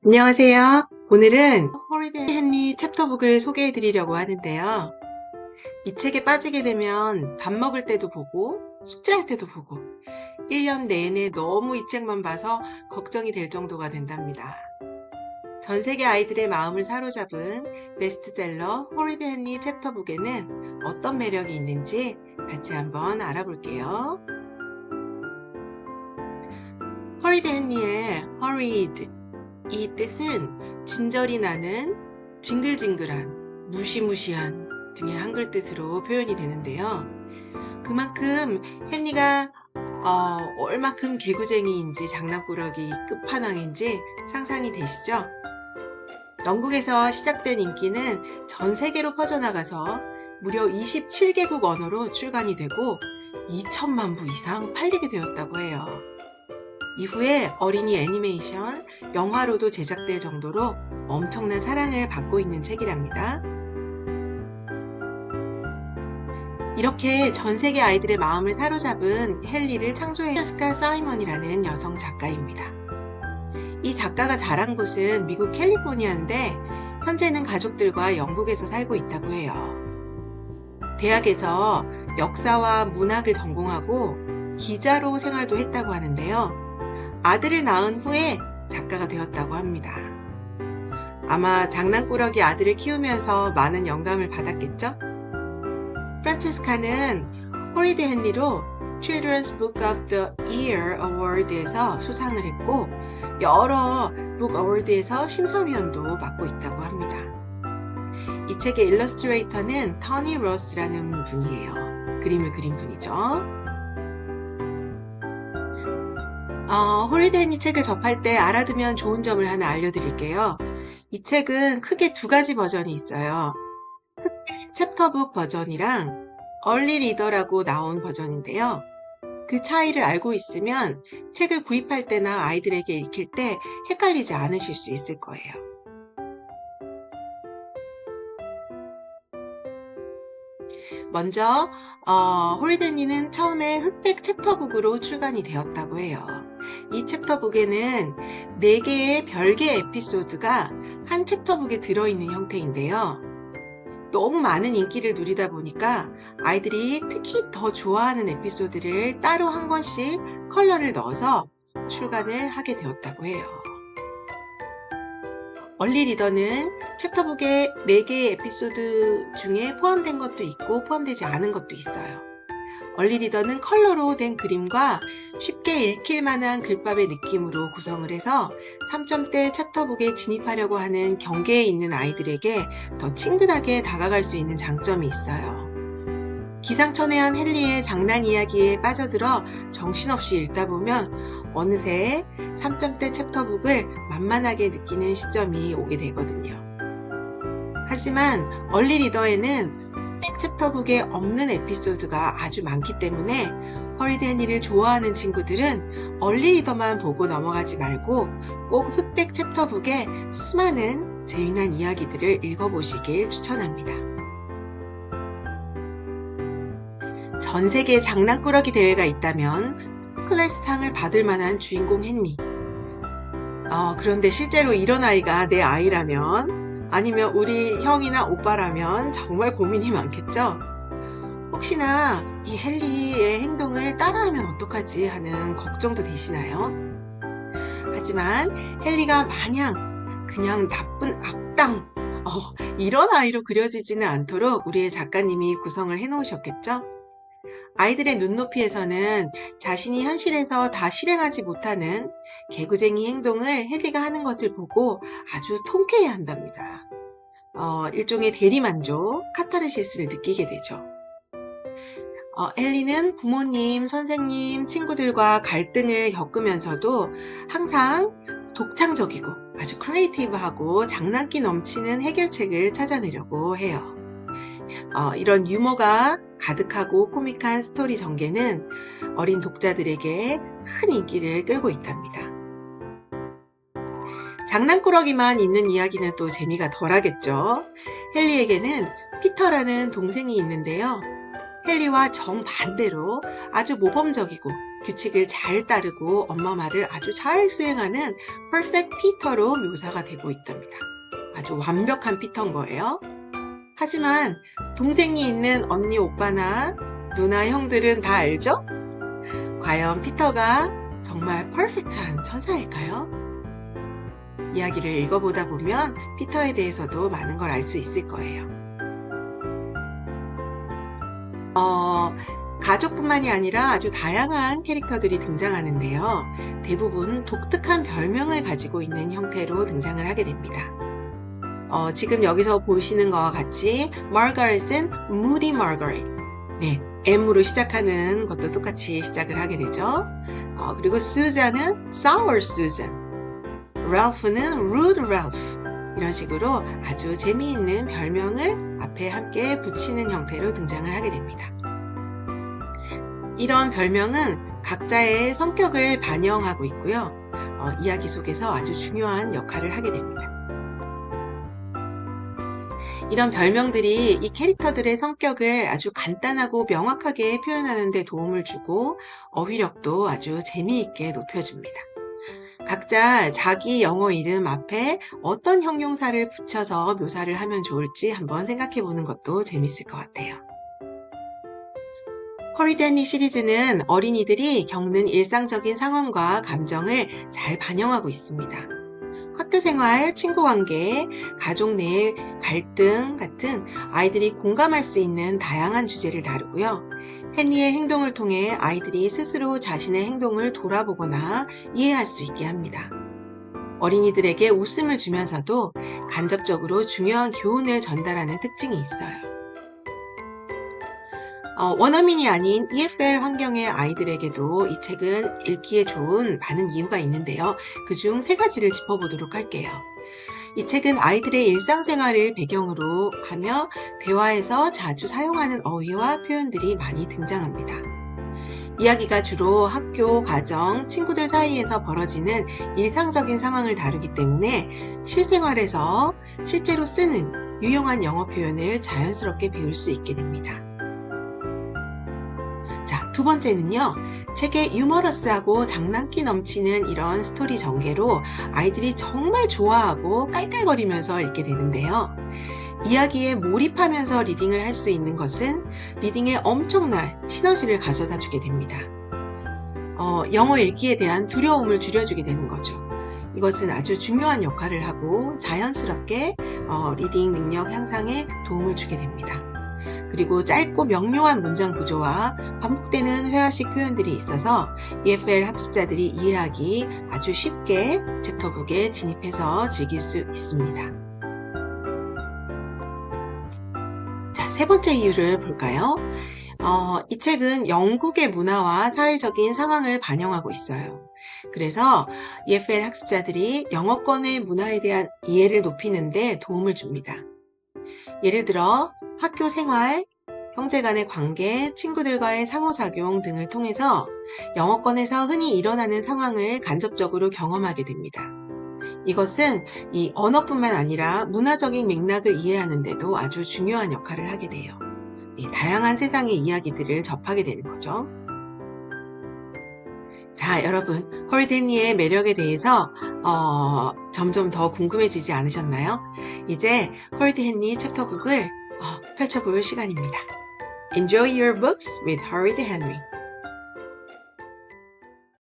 안녕하세요. 오늘은 호리데이 헨리 챕터북을 소개해 드리려고 하는데요. 이 책에 빠지게 되면 밥 먹을 때도 보고 숙제할 때도 보고 1년 내내 너무 이 책만 봐서 걱정이 될 정도가 된답니다. 전 세계 아이들의 마음을 사로잡은 베스트셀러 호리데이 헨리 챕터북에는 어떤 매력이 있는지 같이 한번 알아볼게요. 호리데이 헨리의 hurried 이 뜻은 진절이 나는, 징글징글한, 무시무시한 등의 한글 뜻으로 표현이 되는데요. 그만큼 헨리가 얼마큼 개구쟁이인지 장난꾸러기 끝판왕인지 상상이 되시죠? 영국에서 시작된 인기는 전 세계로 퍼져나가서 무려 27개국 언어로 출간이 되고 2천만 부 이상 팔리게 되었다고 해요. 이후에 어린이 애니메이션, 영화로도 제작될 정도로 엄청난 사랑을 받고 있는 책이랍니다. 이렇게 전 세계 아이들의 마음을 사로잡은 헨리를 창조한 제시카 사이먼이라는 여성 작가입니다. 이 작가가 자란 곳은 미국 캘리포니아인데 현재는 가족들과 영국에서 살고 있다고 해요. 대학에서 역사와 문학을 전공하고 기자로 생활도 했다고 하는데요. 아들을 낳은 후에 작가가 되었다고 합니다. 아마 장난꾸러기 아들을 키우면서 많은 영감을 받았겠죠? 프란체스카는 호리데이 헨리로 Children's Book of the Year Award에서 수상을 했고 여러 북 어워드에서 심사위원도 맡고 있다고 합니다. 이 책의 일러스트레이터는 터니 로스라는 분이에요. 그림을 그린 분이죠. 호리데이 헨리 책을 접할 때 알아두면 좋은 점을 하나 알려드릴게요. 이 책은 크게 두 가지 버전이 있어요. 챕터북 버전이랑 얼리 리더라고 나온 버전인데요. 그 차이를 알고 있으면 책을 구입할 때나 아이들에게 읽힐 때 헷갈리지 않으실 수 있을 거예요. 먼저 호리데이 헨리는 처음에 흑백 챕터북으로 출간이 되었다고 해요. 이 챕터북에는 4개의 별개 에피소드가 한 챕터북에 들어있는 형태인데요. 너무 많은 인기를 누리다 보니까 아이들이 특히 더 좋아하는 에피소드를 따로 한 권씩 컬러를 넣어서 출간을 하게 되었다고 해요. 얼리 리더는 챕터북에 4개의 에피소드 중에 포함된 것도 있고 포함되지 않은 것도 있어요. 얼리 리더는 컬러로 된 그림과 쉽게 읽힐 만한 글밥의 느낌으로 구성을 해서 3점대 챕터북에 진입하려고 하는 경계에 있는 아이들에게 더 친근하게 다가갈 수 있는 장점이 있어요. 기상천외한 헨리의 장난 이야기에 빠져들어 정신없이 읽다 보면 어느새 3점대 챕터북을 만만하게 느끼는 시점이 오게 되거든요. 하지만 얼리 리더에는 흑백 챕터북에 없는 에피소드가 아주 많기 때문에 호리데이 헨리를 좋아하는 친구들은 얼리 리더만 보고 넘어가지 말고 꼭 흑백 챕터북에 수많은 재미난 이야기들을 읽어보시길 추천합니다. 전 세계 장난꾸러기 대회가 있다면 클래스상을 받을 만한 주인공 헨리. 그런데 실제로 이런 아이가 내 아이라면 아니면 우리 형이나 오빠라면 정말 고민이 많겠죠? 혹시나 이 헨리의 행동을 따라하면 어떡하지 하는 걱정도 되시나요? 하지만 헨리가 마냥 그냥 나쁜 악당, 이런 아이로 그려지지는 않도록 우리의 작가님이 구성을 해놓으셨겠죠? 아이들의 눈높이에서는 자신이 현실에서 다 실행하지 못하는 개구쟁이 행동을 헨리가 하는 것을 보고 아주 통쾌해 한답니다. 일종의 대리만족, 카타르시스를 느끼게 되죠. 헨리는 부모님, 선생님, 친구들과 갈등을 겪으면서도 항상 독창적이고 아주 크리에이티브하고 장난기 넘치는 해결책을 찾아내려고 해요. 이런 유머가 가득하고 코믹한 스토리 전개는 어린 독자들에게 큰 인기를 끌고 있답니다. 장난꾸러기만 있는 이야기는 또 재미가 덜하겠죠. 헨리에게는 피터라는 동생이 있는데요. 헨리와 정반대로 아주 모범적이고 규칙을 잘 따르고 엄마 말을 아주 잘 수행하는 퍼펙트 피터로 묘사가 되고 있답니다. 아주 완벽한 피터인 거예요. 하지만 동생이 있는 언니, 오빠나 누나, 형들은 다 알죠? 과연 피터가 정말 퍼펙트한 천사일까요? 이야기를 읽어보다 보면 피터에 대해서도 많은 걸 알 수 있을 거예요. 가족뿐만이 아니라 아주 다양한 캐릭터들이 등장하는데요. 대부분 독특한 별명을 가지고 있는 형태로 등장을 하게 됩니다. 지금 여기서 보시는 것과 같이 마거릿은 Moody Margaret, 네, M으로 시작하는 것도 똑같이 시작을 하게 되죠. 그리고 Susan은 Sour Susan, Ralph는 Rude Ralph, 이런 식으로 아주 재미있는 별명을 앞에 함께 붙이는 형태로 등장을 하게 됩니다. 이런 별명은 각자의 성격을 반영하고 있고요. 이야기 속에서 아주 중요한 역할을 하게 됩니다. 이런 별명들이 이 캐릭터들의 성격을 아주 간단하고 명확하게 표현하는 데 도움을 주고 어휘력도 아주 재미있게 높여줍니다. 각자 자기 영어 이름 앞에 어떤 형용사를 붙여서 묘사를 하면 좋을지 한번 생각해 보는 것도 재밌을 것 같아요. 허리데니 시리즈는 어린이들이 겪는 일상적인 상황과 감정을 잘 반영하고 있습니다. 학교 생활, 친구 관계, 가족 내의 갈등 같은 아이들이 공감할 수 있는 다양한 주제를 다루고요. 헨리의 행동을 통해 아이들이 스스로 자신의 행동을 돌아보거나 이해할 수 있게 합니다. 어린이들에게 웃음을 주면서도 간접적으로 중요한 교훈을 전달하는 특징이 있어요. 원어민이 아닌 EFL 환경의 아이들에게도 이 책은 읽기에 좋은 많은 이유가 있는데요. 그중 3가지를 짚어보도록 할게요. 이 책은 아이들의 일상생활을 배경으로 하며 대화에서 자주 사용하는 어휘와 표현들이 많이 등장합니다. 이야기가 주로 학교, 가정, 친구들 사이에서 벌어지는 일상적인 상황을 다루기 때문에 실생활에서 실제로 쓰는 유용한 영어 표현을 자연스럽게 배울 수 있게 됩니다. 자, 2번째는요. 책의 유머러스하고 장난기 넘치는 이런 스토리 전개로 아이들이 정말 좋아하고 깔깔거리면서 읽게 되는데요. 이야기에 몰입하면서 리딩을 할 수 있는 것은 리딩에 엄청난 시너지를 가져다 주게 됩니다. 영어 읽기에 대한 두려움을 줄여주게 되는 거죠. 이것은 아주 중요한 역할을 하고 자연스럽게 리딩 능력 향상에 도움을 주게 됩니다. 그리고 짧고 명료한 문장 구조와 반복되는 회화식 표현들이 있어서 EFL 학습자들이 이해하기 아주 쉽게 챕터북에 진입해서 즐길 수 있습니다. 자, 3번째 이유를 볼까요? 이 책은 영국의 문화와 사회적인 상황을 반영하고 있어요. 그래서 EFL 학습자들이 영어권의 문화에 대한 이해를 높이는 데 도움을 줍니다. 예를 들어 학교 생활, 형제 간의 관계, 친구들과의 상호작용 등을 통해서 영어권에서 흔히 일어나는 상황을 간접적으로 경험하게 됩니다. 이것은 이 언어뿐만 아니라 문화적인 맥락을 이해하는 데도 아주 중요한 역할을 하게 돼요. 다양한 세상의 이야기들을 접하게 되는 거죠. 자, 여러분, 홀든리의 매력에 대해서 점점 더 궁금해지지 않으셨나요? 이제 홀든리 챕터북을 펼쳐볼 시간입니다. Enjoy your books with Horrid Henry.